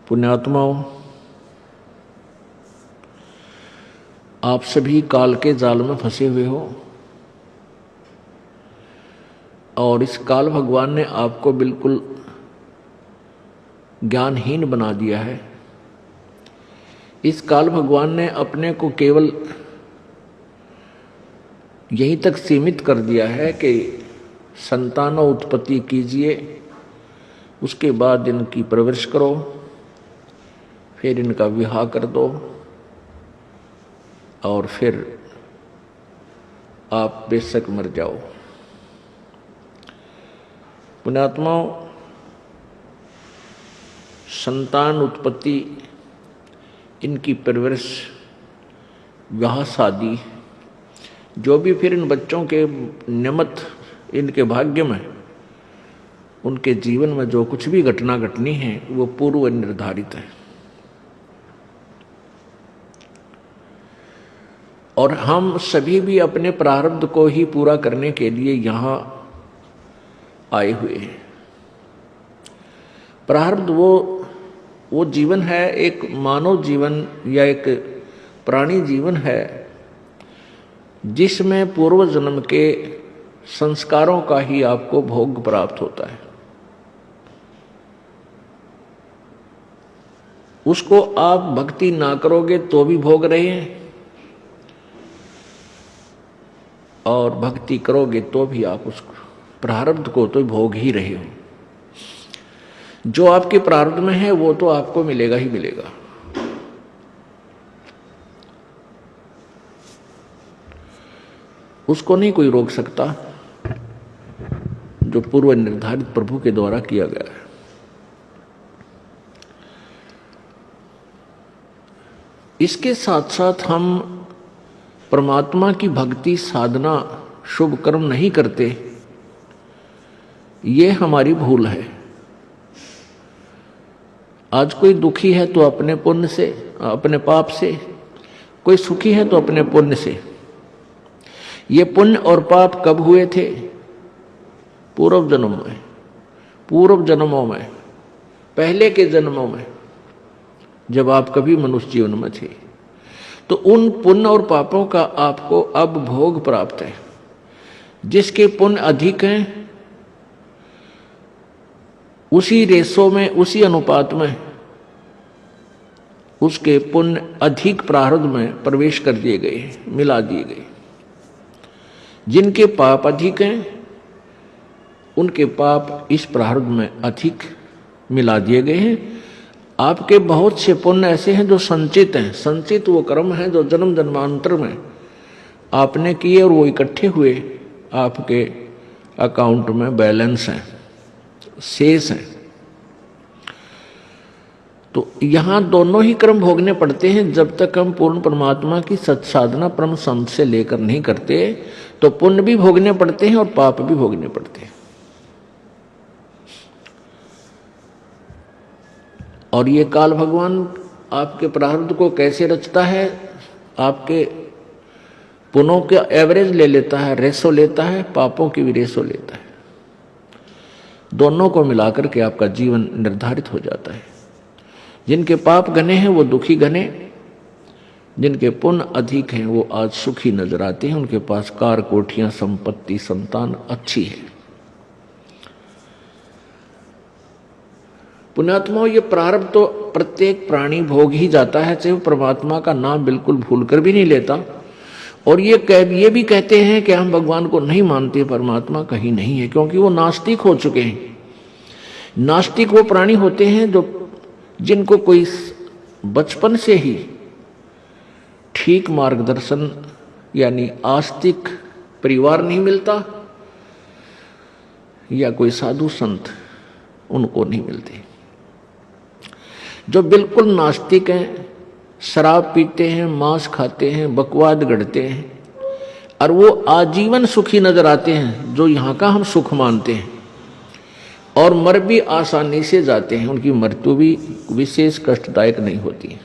पुण्यात्माओं, आप सभी काल के जाल में फंसे हुए हो और इस काल भगवान ने आपको बिल्कुल ज्ञानहीन बना दिया है। इस काल भगवान ने अपने को केवल यहीं तक सीमित कर दिया है कि संतानों उत्पत्ति कीजिए, उसके बाद इनकी परवरिश करो, फिर इनका विवाह कर दो और फिर आप बेशक मर जाओ। पुण्यात्माओं, संतान उत्पत्ति, इनकी परवरिश, विवाह शादी, जो भी फिर इन बच्चों के निमित्त इनके भाग्य में, उनके जीवन में जो कुछ भी घटना घटनी है वो पूर्व निर्धारित है। और हम सभी भी अपने प्रारब्ध को ही पूरा करने के लिए यहाँ आए हुए हैं। प्रारब्ध वो जीवन है, एक मानव जीवन या एक प्राणी जीवन है जिसमें पूर्व जन्म के संस्कारों का ही आपको भोग प्राप्त होता है। उसको आप भक्ति ना करोगे तो भी भोग रहे हैं और भक्ति करोगे तो भी आप उस प्रारब्ध को तो भोग ही रहे हो। जो आपके प्रारब्ध में है वो तो आपको मिलेगा ही मिलेगा। उसको नहीं कोई रोक सकता, जो पूर्व निर्धारित प्रभु के द्वारा किया गया है। इसके साथ साथ हम परमात्मा की भक्ति साधना शुभ कर्म नहीं करते, ये हमारी भूल है। आज कोई दुखी है तो अपने पुण्य से, अपने पाप से, कोई सुखी है तो अपने पुण्य से। ये पुण्य और पाप कब हुए थे? पूर्व जन्म में, पूर्व जन्मों में, पहले के जन्मों में, जब आप कभी मनुष्य जीवन में थे। तो उन पुण्य और पापों का आपको अब भोग प्राप्त है। जिसके पुण्य अधिक हैं उसी रेशो में, उसी अनुपात में उसके पुण्य अधिक प्रारब्ध में प्रवेश कर दिए गए, मिला दिए गए। जिनके पाप अधिक हैं उनके पाप इस प्रारब्ध में अधिक मिला दिए गए हैं। आपके बहुत से पुण्य ऐसे हैं जो संचित हैं। संचित वो कर्म हैं जो जन्म जन्मांतर में आपने किए और वो इकट्ठे हुए आपके अकाउंट में बैलेंस हैं, शेष हैं। तो यहाँ दोनों ही कर्म भोगने पड़ते हैं। जब तक हम पूर्ण परमात्मा की सत्साधना परम संत से लेकर नहीं करते तो पुण्य भी भोगने पड़ते हैं और पाप भी भोगने पड़ते हैं। और ये काल भगवान आपके प्रारब्ध को कैसे रचता है? आपके पुण्यों का एवरेज ले लेता है, रेशो लेता है, पापों की भी रेशो लेता है। दोनों को मिलाकर के आपका जीवन निर्धारित हो जाता है। जिनके पाप घने हैं वो दुखी घने, जिनके पुण्य अधिक हैं वो आज सुखी नजर आते हैं। उनके पास कार, कोठियां, संपत्ति, संतान अच्छी है। पुण्यात्माओं, ये प्रारब्ध तो प्रत्येक प्राणी भोग ही जाता है, चाहे वो परमात्मा का नाम बिल्कुल भूलकर भी नहीं लेता। और ये भी कहते हैं कि हम भगवान को नहीं मानते, परमात्मा कहीं नहीं है, क्योंकि वो नास्तिक हो चुके हैं। नास्तिक वो प्राणी होते हैं जिनको कोई बचपन से ही ठीक मार्गदर्शन यानी आस्तिक परिवार नहीं मिलता या कोई साधु संत उनको नहीं मिलते। जो बिल्कुल नास्तिक हैं, शराब पीते हैं, मांस खाते हैं, बकवाद गढ़ते हैं और वो आजीवन सुखी नजर आते हैं, जो यहाँ का हम सुख मानते हैं, और मर भी आसानी से जाते हैं। उनकी मृत्यु भी विशेष कष्टदायक नहीं होती है।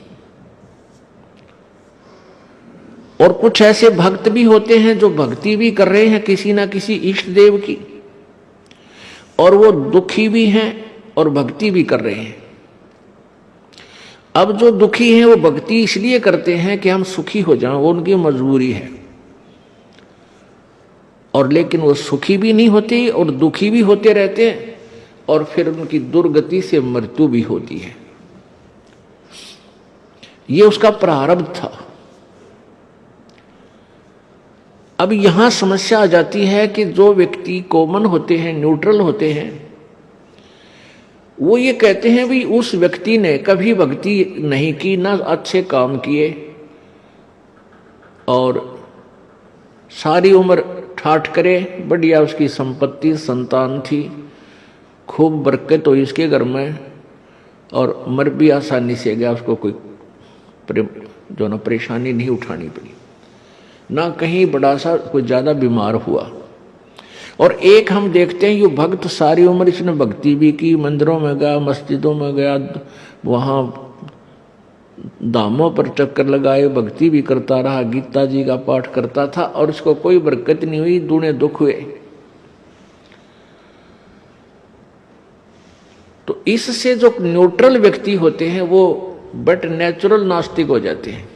और कुछ ऐसे भक्त भी होते हैं जो भक्ति भी कर रहे हैं किसी ना किसी इष्ट देव की, और वो दुखी भी हैं और भक्ति भी कर रहे हैं। अब जो दुखी हैं वो भक्ति इसलिए करते हैं कि हम सुखी हो जाएं, वो उनकी मजबूरी है। और लेकिन वो सुखी भी नहीं होते और दुखी भी होते रहते हैं, और फिर उनकी दुर्गति से मृत्यु भी होती है। ये उसका प्रारब्ध था। अब यहां समस्या आ जाती है कि जो व्यक्ति कॉमन होते हैं, न्यूट्रल होते हैं, वो ये कहते हैं भी उस व्यक्ति ने कभी भक्ति नहीं की, ना अच्छे काम किए, और सारी उम्र ठाठ करे, बढ़िया उसकी संपत्ति संतान थी, खूब बरकत हुई इसके घर में, और मर भी आसानी से गया, उसको कोई जो ना परेशानी नहीं उठानी पड़ी, ना कहीं बड़ा सा कोई ज्यादा बीमार हुआ। और एक हम देखते हैं ये भक्त सारी उम्र इसने भक्ति भी की, मंदिरों में गया, मस्जिदों में गया, वहां धामों पर चक्कर लगाए, भक्ति भी करता रहा, गीता जी का पाठ करता था, और इसको कोई बरकत नहीं हुई, दूने दुख हुए। तो इससे जो न्यूट्रल व्यक्ति होते हैं वो बट नेचुरल नास्तिक हो जाते हैं।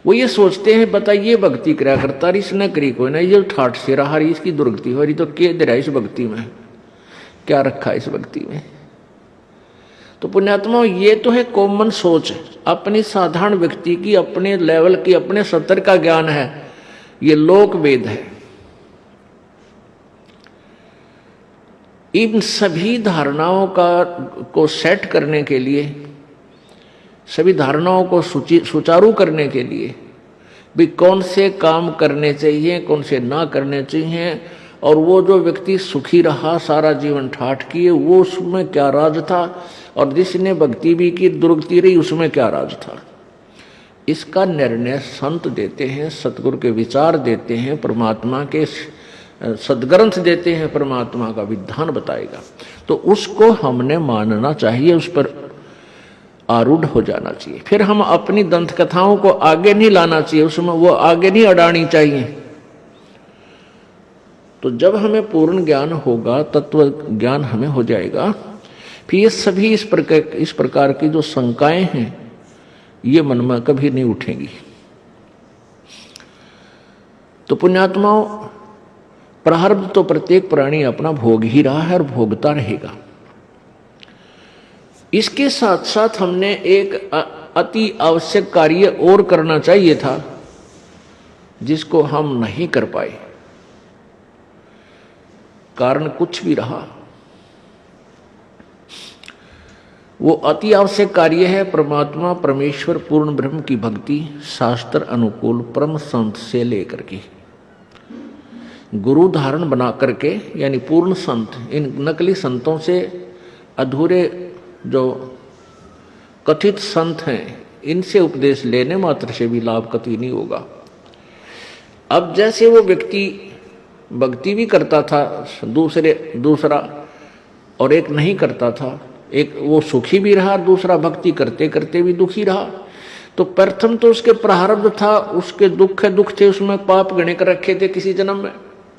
वो ये सोचते हैं बताइए भक्ति करा करता रही, इसने करी कोई ना, ये ठाठ से रहा रही, इसकी दुर्गति हो रही, तो क्या दे रहा है इस भक्ति में, क्या रखा है इस भक्ति में। तो पुण्यात्मा ये तो है कॉमन सोच, अपनी साधारण व्यक्ति की, अपने लेवल की, अपने स्तर का ज्ञान है, ये लोक वेद है। इन सभी धारणाओं को सेट करने के लिए, सभी धारणाओं को सुचारू करने के लिए भी कौन से काम करने चाहिए, कौन से ना करने चाहिए, और वो जो व्यक्ति सुखी रहा सारा जीवन ठाठ किए, वो उसमें क्या राज था, और जिसने भक्ति भी की दुर्गति रही उसमें क्या राज था, इसका निर्णय संत देते हैं, सतगुरु के विचार देते हैं, परमात्मा के सदग्रंथ देते हैं, परमात्मा का विधान बताएगा। तो उसको हमने मानना चाहिए, उस पर आरूढ़ हो जाना चाहिए। फिर हम अपनी दंत कथाओं को आगे नहीं लाना चाहिए, उसमें वो आगे नहीं अड़ानी चाहिए। तो जब हमें पूर्ण ज्ञान होगा, तत्व ज्ञान हमें हो जाएगा, फिर ये सभी इस प्रकार की जो शंकाएं हैं ये मन में कभी नहीं उठेंगी। तो पुण्यात्माओं, प्रारब्ध तो प्रत्येक प्राणी अपना भोग ही रहा है और भोगता रहेगा। इसके साथ साथ हमने एक अति आवश्यक कार्य और करना चाहिए था, जिसको हम नहीं कर पाए, कारण कुछ भी रहा। वो अति आवश्यक कार्य है परमात्मा परमेश्वर पूर्ण ब्रह्म की भक्ति, शास्त्र अनुकूल परम संत से लेकर के गुरु धारण बना करके, यानी पूर्ण संत, इन नकली संतों से, अधूरे जो कथित संत हैं, इनसे उपदेश लेने मात्र से भी लाभ कतई नहीं होगा। अब जैसे वो व्यक्ति भक्ति भी करता था दूसरा, और एक नहीं करता था, एक वो सुखी भी रहा, दूसरा भक्ति करते करते भी दुखी रहा, तो प्रथम तो उसके प्रारब्ध था, उसके दुख थे, उसमें पाप गणे कर रखे थे किसी जन्म में,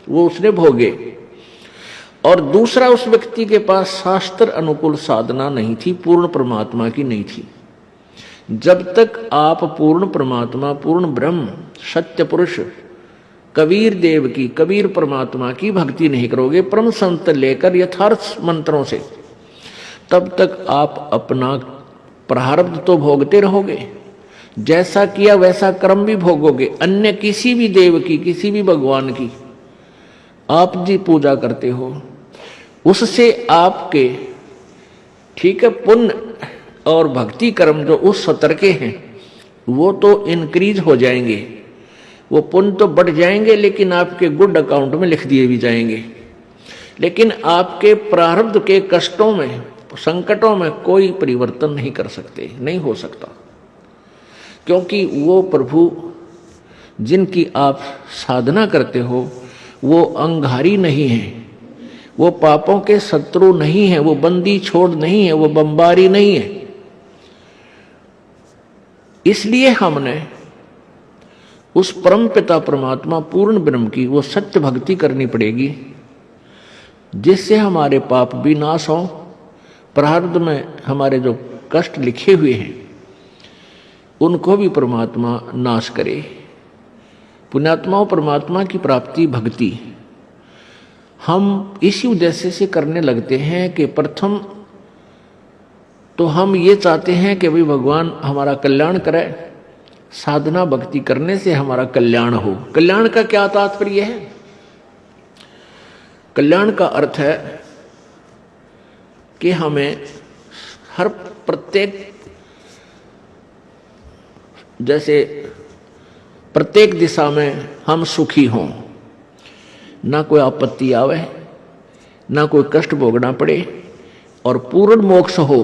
वो उसने भोगे। और दूसरा, उस व्यक्ति के पास शास्त्र अनुकूल साधना नहीं थी, पूर्ण परमात्मा की नहीं थी। जब तक आप पूर्ण परमात्मा, पूर्ण ब्रह्म, सत्य पुरुष कबीर देव की, कबीर परमात्मा की भक्ति नहीं करोगे परम संत लेकर यथार्थ मंत्रों से, तब तक आप अपना प्रारब्ध तो भोगते रहोगे, जैसा किया वैसा कर्म भी भोगोगे। अन्य किसी भी देव की, किसी भी भगवान की आप जी पूजा करते हो, उससे आपके, ठीक है, पुण्य और भक्ति कर्म जो उस स्तर के हैं वो तो इंक्रीज हो जाएंगे, वो पुण्य तो बढ़ जाएंगे, लेकिन आपके गुड अकाउंट में लिख दिए भी जाएंगे। लेकिन आपके प्रारब्ध के कष्टों में, संकटों में कोई परिवर्तन नहीं कर सकते, नहीं हो सकता, क्योंकि वो प्रभु जिनकी आप साधना करते हो वो अंगारी नहीं है, वो पापों के शत्रु नहीं है, वो बंदी छोड़ नहीं है, वो बमबारी नहीं है। इसलिए हमने उस परम पिता परमात्मा पूर्ण ब्रह्म की वो सत्य भक्ति करनी पड़ेगी, जिससे हमारे पाप भी नाश हो, प्रारब्ध में हमारे जो कष्ट लिखे हुए हैं उनको भी परमात्मा नाश करे। पुण्यात्माओं, परमात्मा की प्राप्ति भक्ति हम इसी उद्देश्य से करने लगते हैं कि प्रथम तो हम ये चाहते हैं कि भाई भगवान हमारा कल्याण करे, साधना भक्ति करने से हमारा कल्याण हो। कल्याण का क्या तात्पर्य है? कल्याण का अर्थ है कि हमें हर प्रत्येक, जैसे प्रत्येक दिशा में हम सुखी हों, ना कोई आपत्ति आवे, ना कोई कष्ट भोगना पड़े और पूर्ण मोक्ष हो।